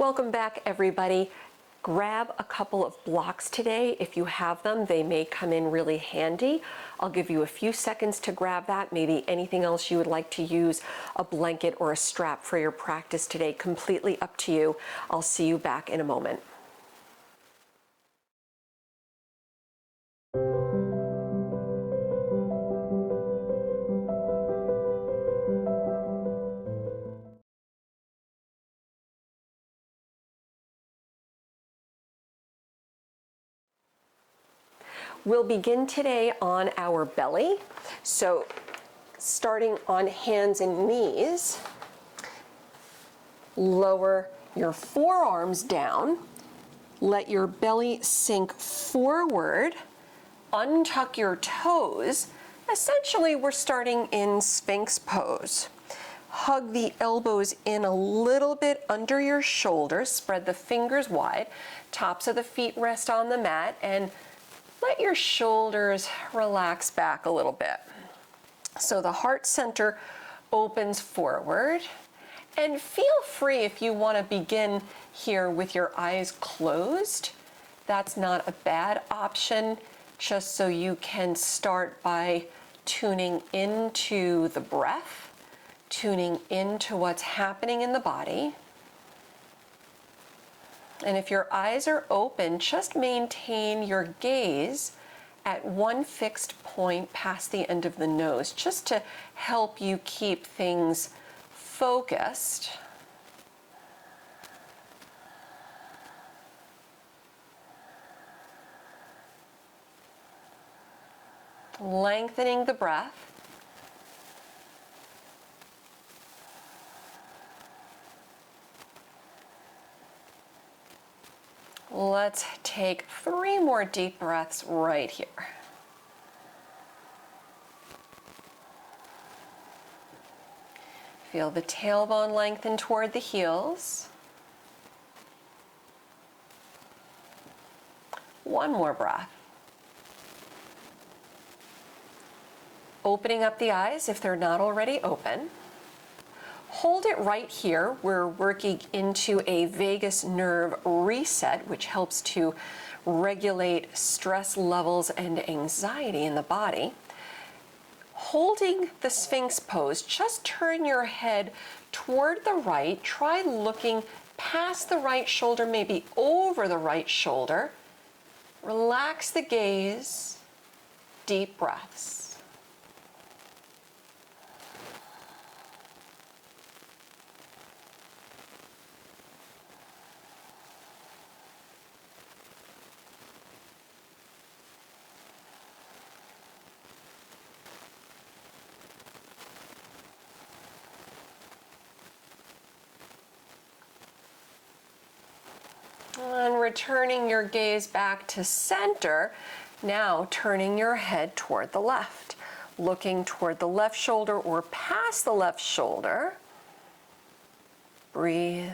Welcome back, everybody. Grab a couple of blocks today. If you have them, they may come in really handy. I'll give you a few seconds to grab that. Maybe anything else you would like to use, a blanket or a strap for your practice today, completely up to you. I'll see you back in a moment. We'll begin today on our belly. So starting on hands and knees, lower your forearms down, let your belly sink forward, untuck your toes. Essentially, we're starting in Sphinx Pose. Hug the elbows in a little bit under your shoulders, spread the fingers wide, tops of the feet rest on the mat, and let your shoulders relax back a little bit. So the heart center opens forward, and feel free if you want to begin here with your eyes closed. That's not a bad option, just so you can start by tuning into the breath, tuning into what's happening in the body. And if your eyes are open, just maintain your gaze at one fixed point past the end of the nose, just to help you keep things focused. Lengthening the breath. Let's take 3 more deep breaths right here. Feel the tailbone lengthen toward the heels. 1 more breath. Opening up the eyes if they're not already open. Hold it right here. We're working into a vagus nerve reset, which helps to regulate stress levels and anxiety in the body. Holding the Sphinx Pose, just turn your head toward the right. Try looking past the right shoulder, maybe over the right shoulder. Relax the gaze. Deep breaths. And returning your gaze back to center, now turning your head toward the left. Looking toward the left shoulder or past the left shoulder. Breathe.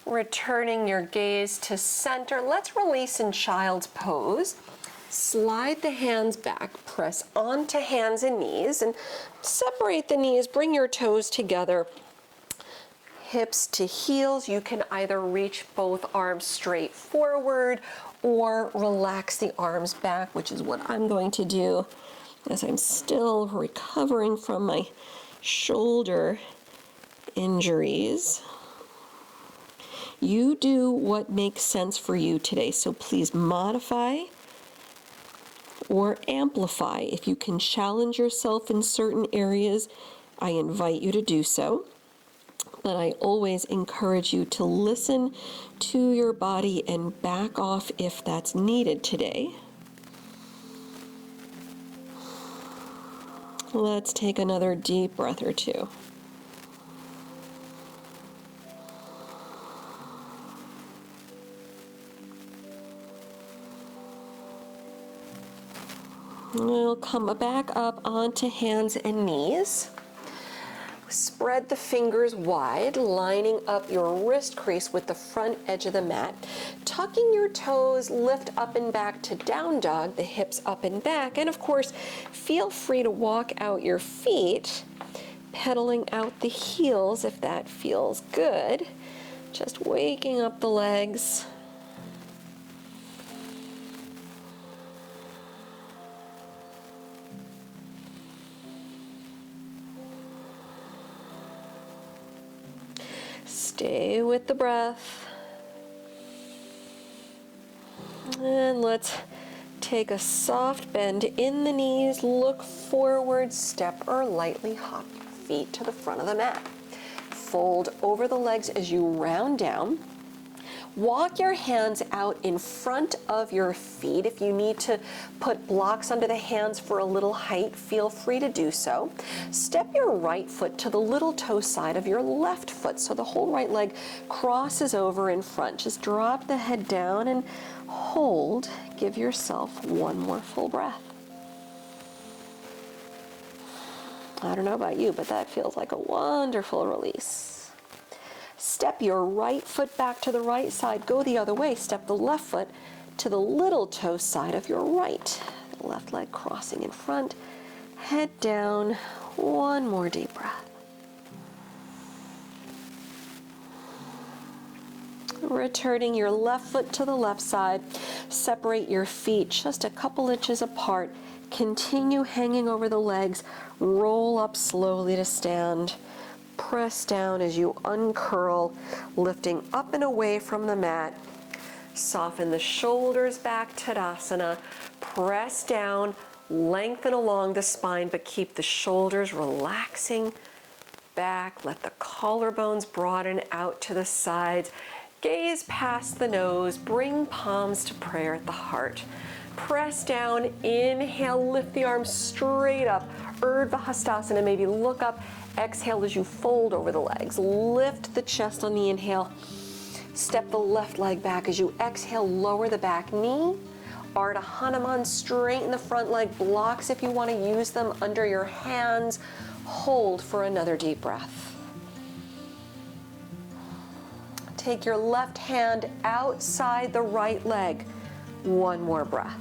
Returning your gaze to center, let's release in Child's Pose. Slide the hands back, press onto hands and knees, and separate the knees, bring your toes together. Hips to heels, you can either reach both arms straight forward or relax the arms back, which is what I'm going to do as I'm still recovering from my shoulder injuries. You do what makes sense for you today, so please modify or amplify. If you can challenge yourself in certain areas, I invite you to do so. But I always encourage you to listen to your body and back off if that's needed today. Let's take another deep breath or two. We'll come back up onto hands and knees. Spread the fingers wide, lining up your wrist crease with the front edge of the mat. Tucking your toes, lift up and back to down dog, the hips up and back. And of course, feel free to walk out your feet, pedaling out the heels if that feels good. Just waking up the legs. Stay with the breath. And let's take a soft bend in the knees, look forward, step or lightly hop your feet to the front of the mat. Fold over the legs as you round down. Walk your hands out in front of your feet. If you need to put blocks under the hands for a little height, feel free to do so. Step your right foot to the little toe side of your left foot so the whole right leg crosses over in front. Just drop the head down and hold. Give yourself one more full breath. I don't know about you, but that feels like a wonderful release. Step your right foot back to the right side. Go the other way. Step the left foot to the little toe side of your right. The left leg crossing in front. Head down. One more deep breath. Returning your left foot to the left side. Separate your feet just a couple inches apart. Continue hanging over the legs. Roll up slowly to stand. Press down as you uncurl, lifting up and away from the mat. Soften the shoulders back, Tadasana. Press down, lengthen along the spine, but keep the shoulders relaxing back. Let the collarbones broaden out to the sides. Gaze past the nose, bring palms to prayer at the heart. Press down, inhale, lift the arms straight up. Urdhva Hastasana, maybe look up. Exhale as you fold over the legs. Lift the chest on the inhale. Step the left leg back as you exhale, lower the back knee. Ardha Hanuman, straighten the front leg. Blocks if you want to use them under your hands. Hold for another deep breath. Take your left hand outside the right leg. One more breath.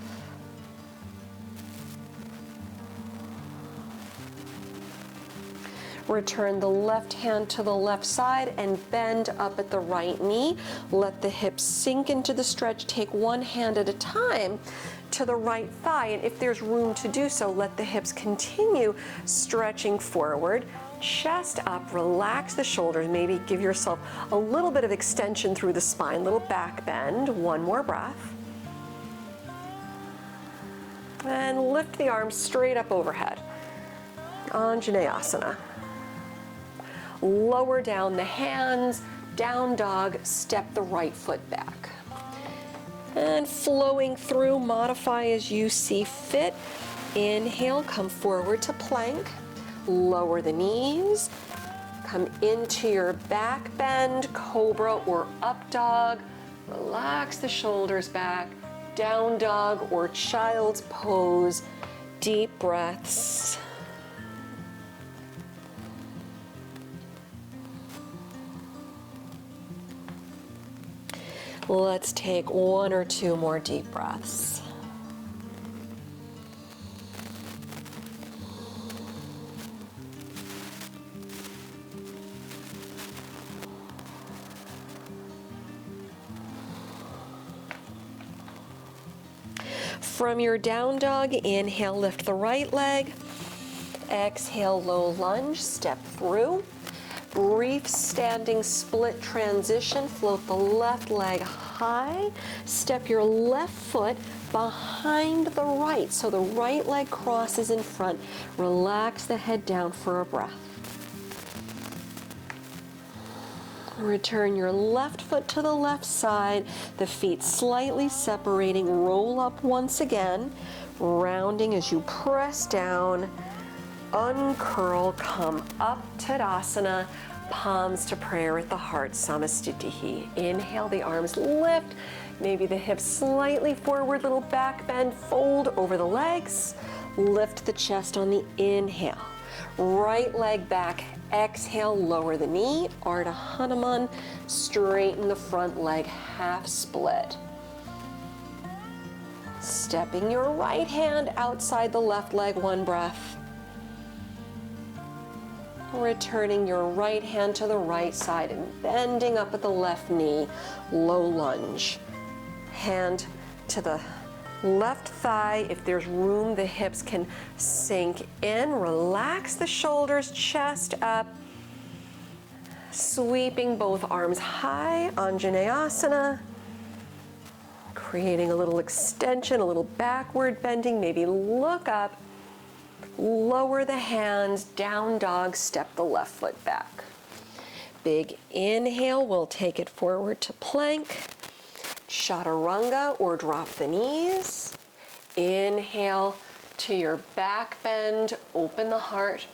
Return the left hand to the left side and bend up at the right knee. Let the hips sink into the stretch. Take one hand at a time to the right thigh, and if there's room to do so, let the hips continue stretching forward. Chest up, relax the shoulders, maybe give yourself a little bit of extension through the spine, little back bend. One more breath. And lift the arms straight up overhead. Anjaneyasana. Lower down the hands, down dog, step the right foot back. And flowing through, modify as you see fit. Inhale, come forward to plank. Lower the knees. Come into your back bend, cobra or up dog. Relax the shoulders back. Down dog or child's pose. Deep breaths. Let's take one or two more deep breaths. From your down dog, inhale, lift the right leg. Exhale, low lunge, step through. Brief standing split transition. Float the left leg high. Step your left foot behind the right so the right leg crosses in front. Relax the head down for a breath. Return your left foot to the left side, the feet slightly separating. Roll up once again, rounding as you press down. Uncurl, come up, Tadasana, palms to prayer at the heart, Samastitihi. Inhale, the arms lift, maybe the hips slightly forward, little back bend, fold over the legs. Lift the chest on the inhale. Right leg back, exhale, lower the knee, Ardha Hanuman, straighten the front leg, half split. Stepping your right hand outside the left leg, one breath. Returning your right hand to the right side and bending up at the left knee, low lunge. Hand to the left thigh. If there's room, the hips can sink in. Relax the shoulders, chest up. Sweeping both arms high, Anjaneyasana. Creating a little extension, a little backward bending, maybe look up. Lower the hands, down dog, step the left foot back. Big inhale, we'll take it forward to plank. Chaturanga or drop the knees. Inhale to your back bend, open the heart.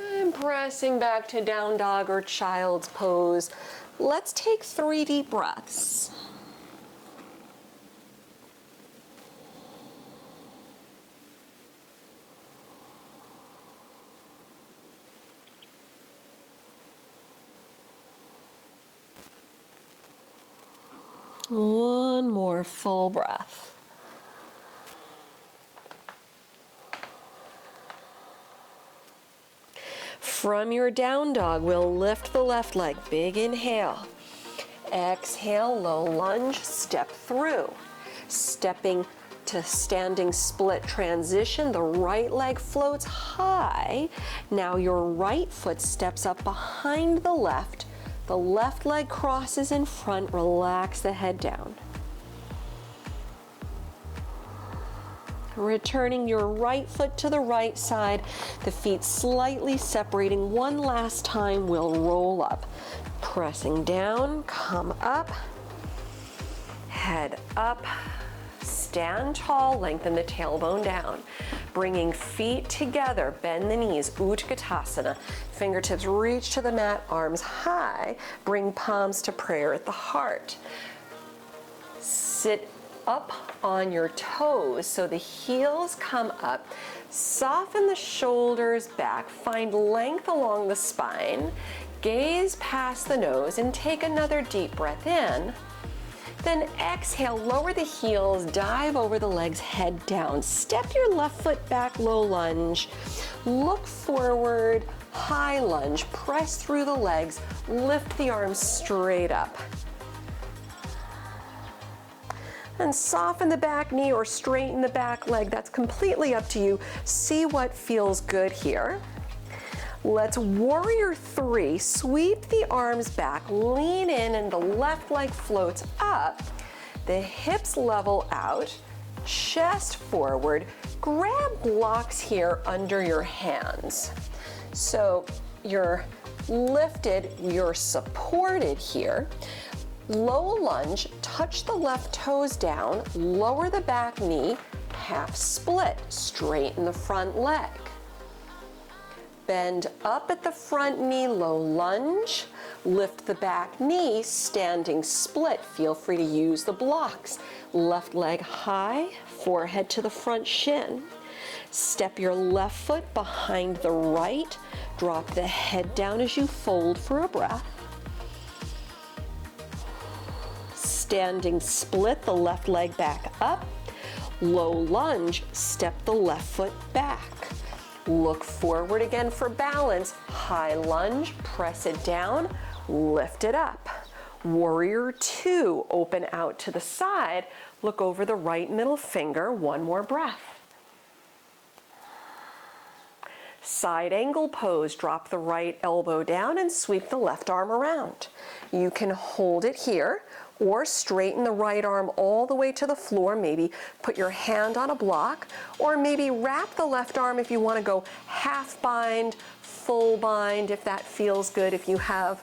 And pressing back to down dog or child's pose. Let's take 3 deep breaths. One more full breath. From your down dog, we'll lift the left leg. Big inhale. Exhale, low lunge, step through. Stepping to standing split transition, the right leg floats high. Now your right foot steps up behind the left. The left leg crosses in front, relax the head down. Returning your right foot to the right side, the feet slightly separating. One last time, we'll roll up. Pressing down, come up, head up, stand tall, lengthen the tailbone down. Bringing feet together, bend the knees, Utkatasana. Fingertips reach to the mat, arms high. Bring palms to prayer at the heart. Sit up on your toes so the heels come up. Soften the shoulders back, find length along the spine. Gaze past the nose and take another deep breath in. Then exhale, lower the heels, dive over the legs, head down. Step your left foot back, low lunge. Look forward, high lunge. Press through the legs, lift the arms straight up. And soften the back knee or straighten the back leg. That's completely up to you. See what feels good here. Let's warrior 3, sweep the arms back, lean in and the left leg floats up. The hips level out, chest forward. Grab blocks here under your hands. So you're lifted, you're supported here. Low lunge, touch the left toes down, lower the back knee, half split, straighten the front leg. Bend up at the front knee, low lunge. Lift the back knee, standing split. Feel free to use the blocks. Left leg high, forehead to the front shin. Step your left foot behind the right. Drop the head down as you fold for a breath. Standing split, the left leg back up. Low lunge, step the left foot back. Look forward again for balance. High lunge, press it down, lift it up. Warrior 2, open out to the side. Look over the right middle finger, one more breath. Side angle pose, drop the right elbow down and sweep the left arm around. You can hold it here or straighten the right arm all the way to the floor. Maybe put your hand on a block, or maybe wrap the left arm if you want to go half bind, full bind if that feels good. If you have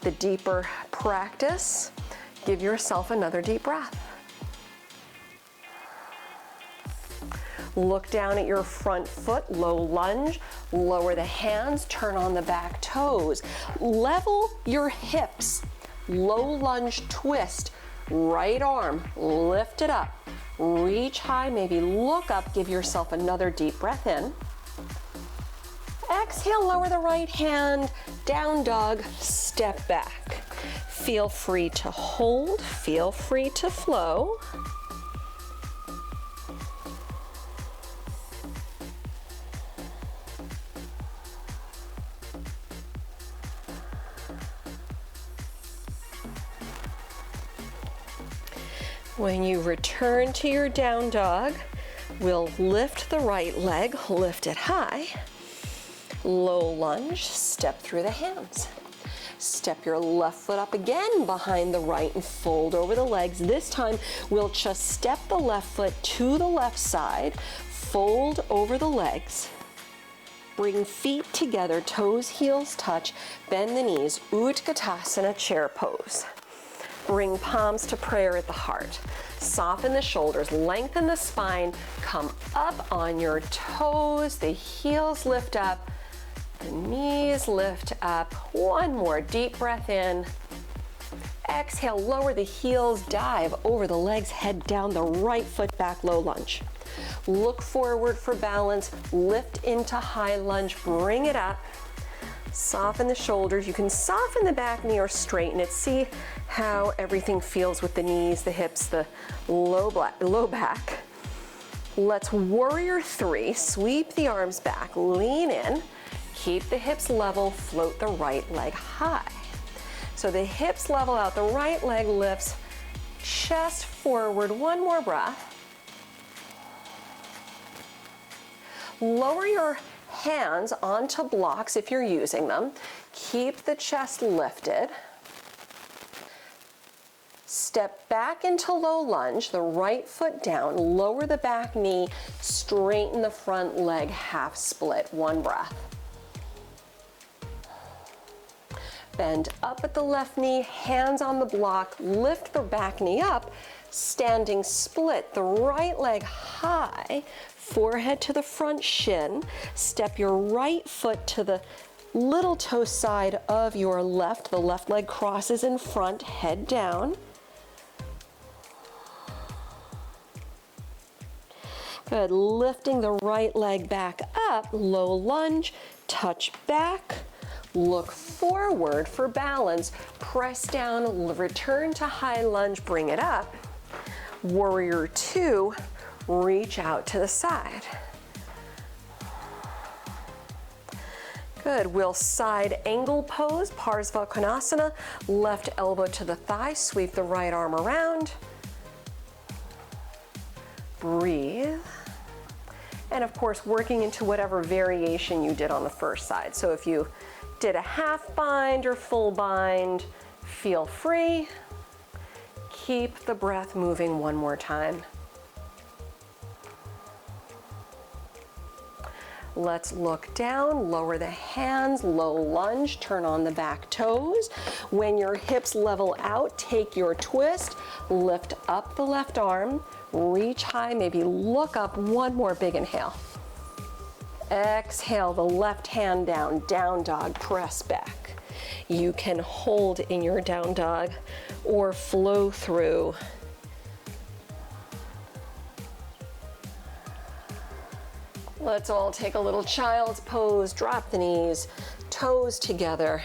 the deeper practice, give yourself another deep breath. Look down at your front foot, low lunge, lower the hands, turn on the back toes. Level your hips, low lunge twist, right arm, lift it up, reach high, maybe look up, give yourself another deep breath in. Exhale, lower the right hand, down dog, step back. Feel free to hold, feel free to flow. When you return to your down dog, we'll lift the right leg, lift it high. Low lunge, step through the hands. Step your left foot up again behind the right and fold over the legs. This time, we'll just step the left foot to the left side, fold over the legs. Bring feet together, toes, heels touch, bend the knees, Utkatasana chair pose. Bring palms to prayer at the heart. Soften the shoulders, lengthen the spine, come up on your toes, the heels lift up, the knees lift up. One more deep breath in. Exhale, lower the heels, dive over the legs, head down, the right foot back, low lunge. Look forward for balance, lift into high lunge, bring it up. Soften the shoulders. You can soften the back knee or straighten it. See how everything feels with the knees, the hips, the low back. Let's warrior three. Sweep the arms back, lean in. Keep the hips level, float the right leg high. So the hips level out, the right leg lifts, chest forward. One more breath. Lower your hands onto blocks if you're using them. Keep the chest lifted. Step back into low lunge, the right foot down, lower the back knee, straighten the front leg, half split. One breath. Bend up at the left knee, hands on the block, lift the back knee up, standing split, the right leg high, forehead to the front shin. Step your right foot to the little toe side of your left. The left leg crosses in front, head down. Good, lifting the right leg back up, low lunge, touch back, look forward for balance, press down, return to high lunge, bring it up. Warrior two, reach out to the side. Good, we'll side angle pose, Parsvakonasana, left elbow to the thigh, sweep the right arm around. Breathe. And of course, working into whatever variation you did on the first side. So if you did a half bind or full bind, feel free. Keep the breath moving one more time. Let's look down, lower the hands, low lunge, turn on the back toes. When your hips level out, take your twist, lift up the left arm, reach high, maybe look up, one more big inhale. Exhale, the left hand down, down dog, press back. You can hold in your down dog or flow through. Let's all take a little child's pose, drop the knees, toes together,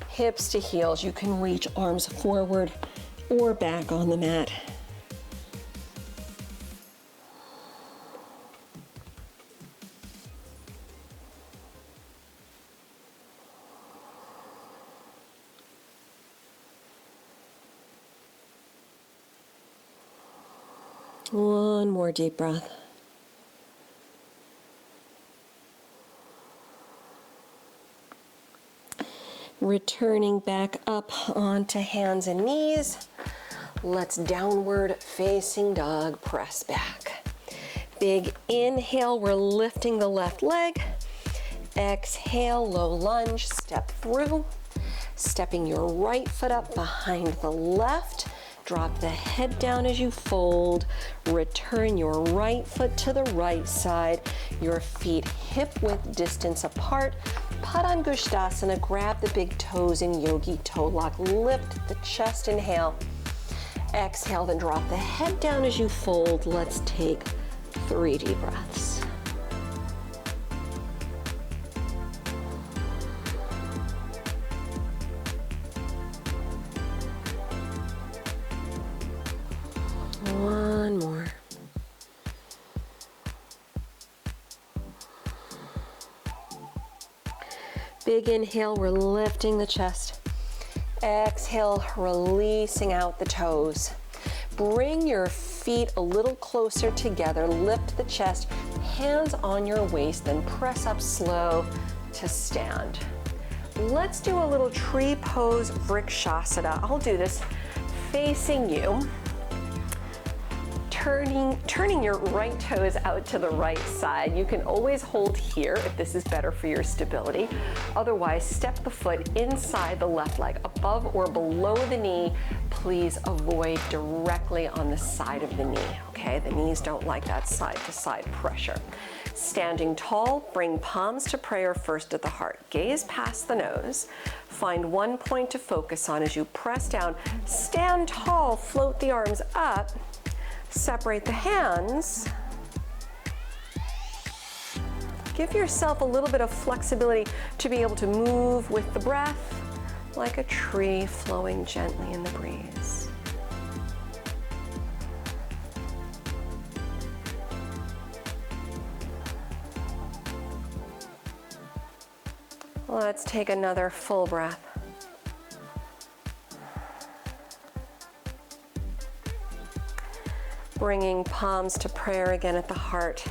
hips to heels. You can reach arms forward or back on the mat. One more deep breath. Returning back up onto hands and knees. Let's downward facing dog, press back. Big inhale, we're lifting the left leg. Exhale, low lunge, step through. Stepping your right foot up behind the left. Drop the head down as you fold. Return your right foot to the right side. Your feet hip-width distance apart. Padangusthasana, grab the big toes in yogi toe lock. Lift the chest, inhale. Exhale, then drop the head down as you fold. Let's take 3 deep breaths. Big inhale, we're lifting the chest. Exhale, releasing out the toes. Bring your feet a little closer together, lift the chest, hands on your waist, then press up slow to stand. Let's do a little tree pose vrikshasana. I'll do this facing you. Turning your right toes out to the right side. You can always hold here if this is better for your stability. Otherwise, step the foot inside the left leg, above or below the knee. Please avoid directly on the side of the knee, okay? The knees don't like that side-to-side pressure. Standing tall, bring palms to prayer first at the heart. Gaze past the nose. Find one point to focus on as you press down. Stand tall, float the arms up. Separate the hands. Give yourself a little bit of flexibility to be able to move with the breath like a tree flowing gently in the breeze. Let's take another full breath. Bringing palms to prayer again at the heart.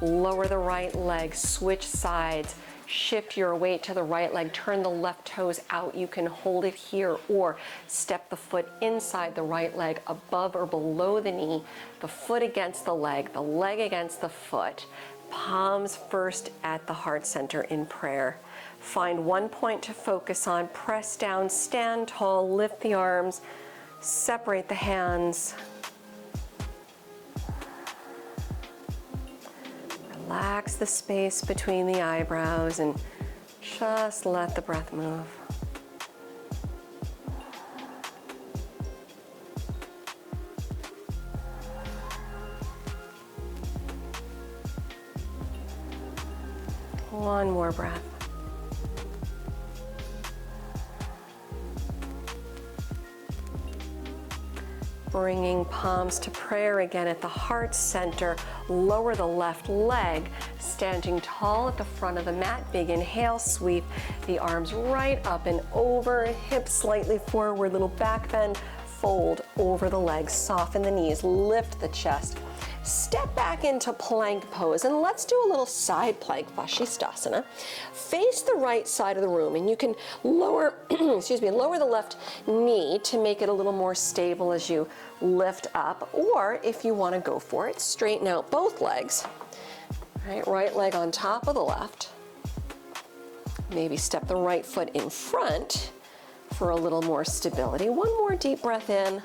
Lower the right leg, switch sides, shift your weight to the right leg, turn the left toes out. You can hold it here or step the foot inside the right leg, above or below the knee, the foot against the leg against the foot. Palms first at the heart center in prayer. Find one point to focus on, press down, stand tall, lift the arms, separate the hands. Relax the space between the eyebrows and just let the breath move. One more breath. Bringing palms to prayer again at the heart center. Lower the left leg, standing tall at the front of the mat. Big inhale, sweep the arms right up and over, hips slightly forward, little back bend, fold over the legs, soften the knees, lift the chest. Step back into plank pose, and let's do a little side plank, Vashisthasana. Face the right side of the room, and you can lower, lower the left knee to make it a little more stable as you lift up, or if you want to go for it, straighten out both legs. Right leg on top of the left. Maybe step the right foot in front for a little more stability. One more deep breath in.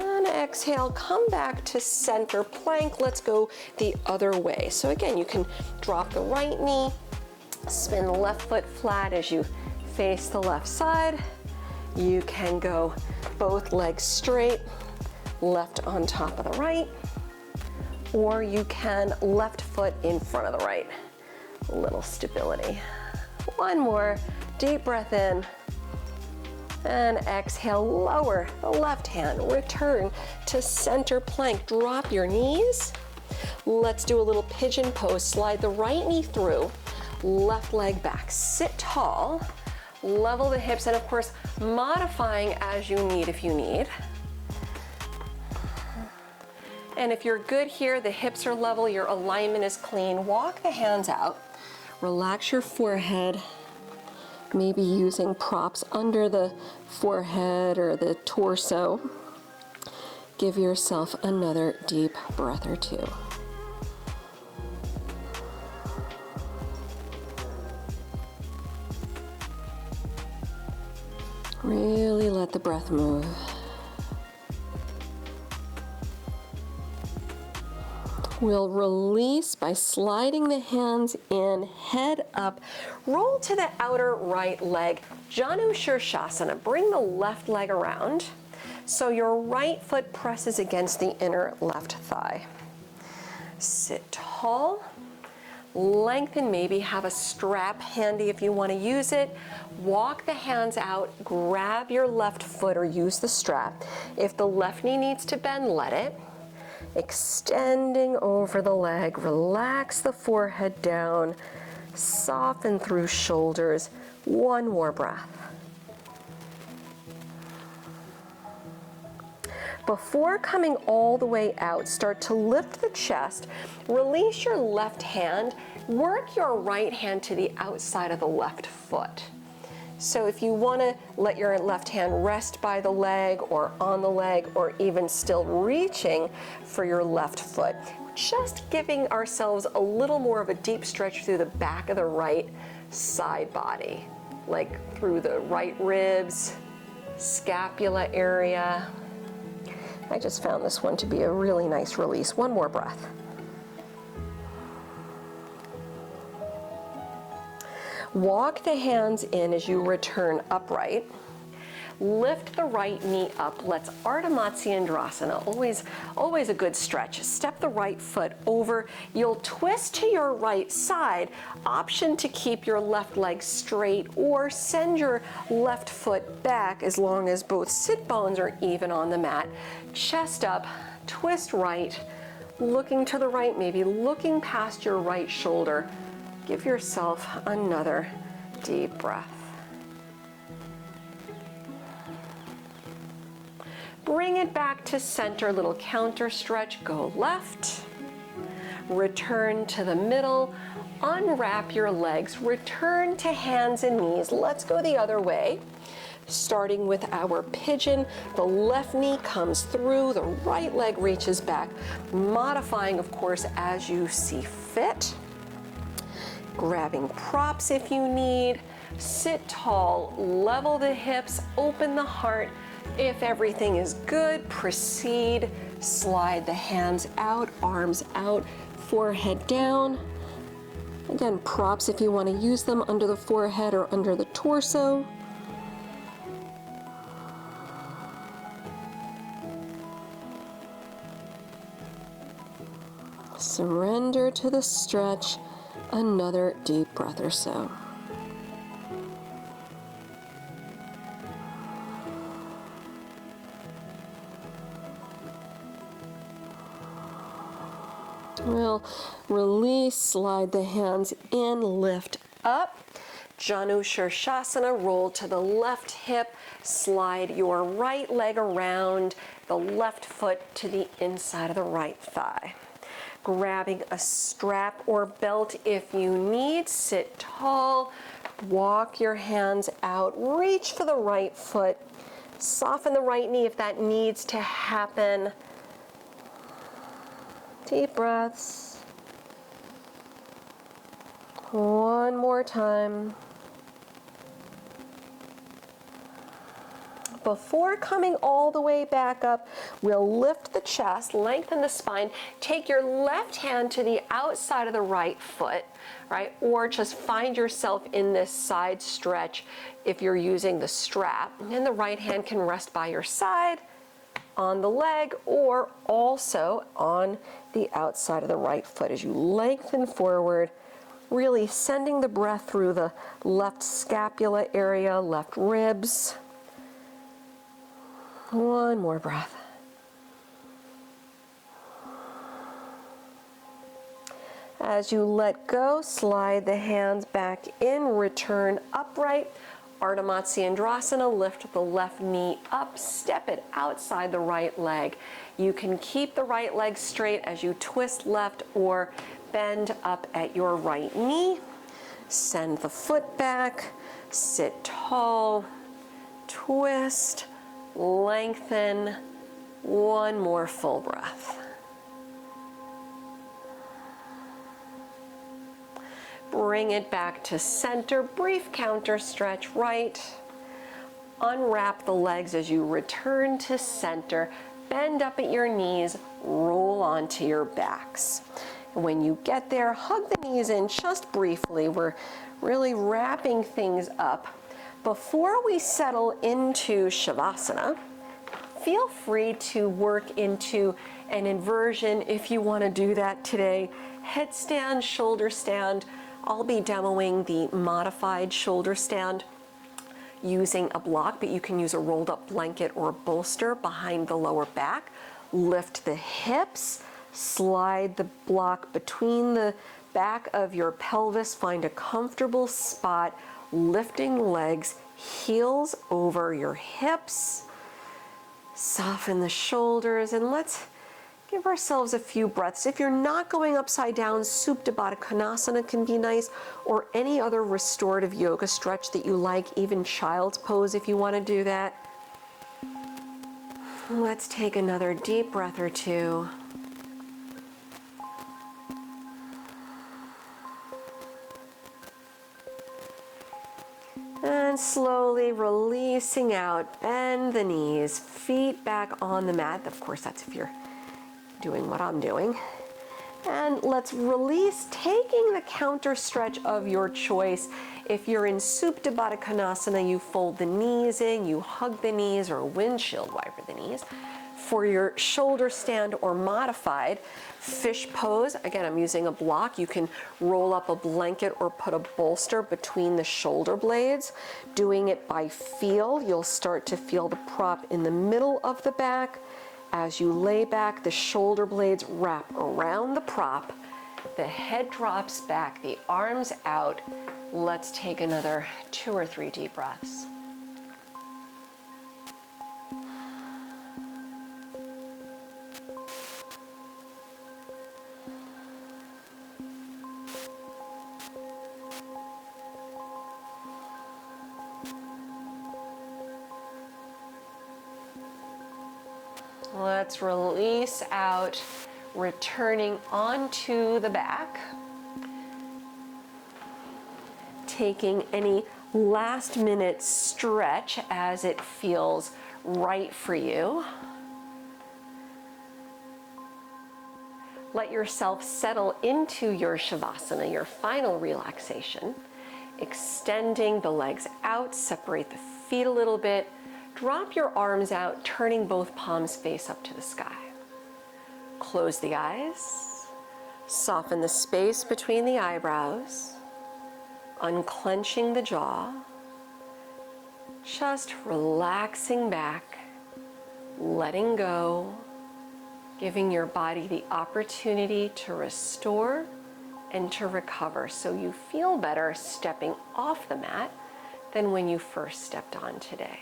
And exhale, come back to center plank. Let's go the other way. So again, you can drop the right knee, spin the left foot flat as you face the left side. You can go both legs straight, left on top of the right, or you can left foot in front of the right. A little stability. One more deep breath in. And exhale, lower the left hand, return to center plank. Drop your knees. Let's do a little pigeon pose. Slide the right knee through, left leg back. Sit tall, level the hips, and of course, modifying as you need if you need. And if you're good here, the hips are level, your alignment is clean. Walk the hands out, relax your forehead. Maybe using props under the forehead or the torso. Give yourself another deep breath or two. Really let the breath move. We'll release by sliding the hands in, head up, roll to the outer right leg, Janu Shirshasana. Bring the left leg around so your right foot presses against the inner left thigh. Sit tall, lengthen, maybe have a strap handy if you want to use it. Walk the hands out, grab your left foot or use the strap. If the left knee needs to bend, let it. Extending over the leg, relax the forehead down, Soften through shoulders. One more breath. Before coming all the way out, start to lift the chest, release your left hand, work your right hand to the outside of the left foot. So if you want to let your left hand rest by the leg or on the leg, or even still reaching for your left foot, just giving ourselves a little more of a deep stretch through the back of the right side body, like through the right ribs, scapula area. I just found this one to be a really nice release. One more breath. Walk the hands in as you return upright. Lift the right knee up. Let's Ardha Matsyendrasana. Always a good stretch. Step the right foot over. You'll twist to your right side. Option to keep your left leg straight or send your left foot back as long as both sit bones are even on the mat. Chest up, twist right, looking to the right, maybe looking past your right shoulder. Give yourself another deep breath. Bring it back to center, little counter stretch. Go left, return to the middle, unwrap your legs, return to hands and knees. Let's go the other way. Starting with our pigeon, the left knee comes through, the right leg reaches back, modifying, of course, as you see fit. Grabbing props if you need. Sit tall, level the hips, open the heart. If everything is good, proceed. Slide the hands out, arms out, forehead down. Again, props if you want to use them under the forehead or under the torso. Surrender to the stretch. Another deep breath or so. We'll release, slide the hands in, lift up. Janu Shirshasana, roll to the left hip, slide your right leg around, the left foot to the inside of the right thigh. Grabbing a strap or belt if you need, sit tall, walk your hands out, reach for the right foot, soften the right knee if that needs to happen. Deep breaths. One more time. Before coming all the way back up, we'll lift the chest, lengthen the spine, take your left hand to the outside of the right foot, right? Or just find yourself in this side stretch if you're using the strap. And the right hand can rest by your side, on the leg, or also on the outside of the right foot as you lengthen forward, really sending the breath through the left scapula area, left ribs. One more breath. As you let go, slide the hands back in, return upright. Ardha Matsyendrasana, lift the left knee up, step it outside the right leg. You can keep the right leg straight as you twist left or bend up at your right knee. Send the foot back, sit tall, twist, lengthen. One more full breath. Bring it back to center, brief counter stretch right. Unwrap the legs as you return to center. Bend up at your knees, roll onto your backs. And when you get there, hug the knees in just briefly. We're really wrapping things up. Before we settle into Shavasana, feel free to work into an inversion if you want to do that today. Headstand, shoulder stand. I'll be demoing the modified shoulder stand using a block, but you can use a rolled up blanket or bolster behind the lower back. Lift the hips, slide the block between the back of your pelvis, find a comfortable spot, lifting legs, heels over your hips. Soften the shoulders, and let's give ourselves a few breaths. If you're not going upside down, Supta Baddha Konasana can be nice, or any other restorative yoga stretch that you like, even child's pose if you want to do that. Let's take another deep breath or two. And slowly releasing out, bend the knees, feet back on the mat. Of course, that's if you're doing what I'm doing. And let's release, taking the counter stretch of your choice. If you're in Supta Baddha Konasana, you fold the knees in, you hug the knees or windshield wiper the knees. For your shoulder stand or modified fish pose, again, I'm using a block. You can roll up a blanket or put a bolster between the shoulder blades. Doing it by feel, you'll start to feel the prop in the middle of the back. As you lay back, the shoulder blades wrap around the prop. The head drops back, the arms out. Let's take another 2 or 3 deep breaths. Let's release out, returning onto the back. Taking any last minute stretch as it feels right for you. Let yourself settle into your Shavasana, your final relaxation. Extending the legs out, separate the feet a little bit. Drop your arms out, turning both palms face up to the sky. Close the eyes. Soften the space between the eyebrows. Unclenching the jaw. Just relaxing back, letting go, giving your body the opportunity to restore and to recover so you feel better stepping off the mat than when you first stepped on today.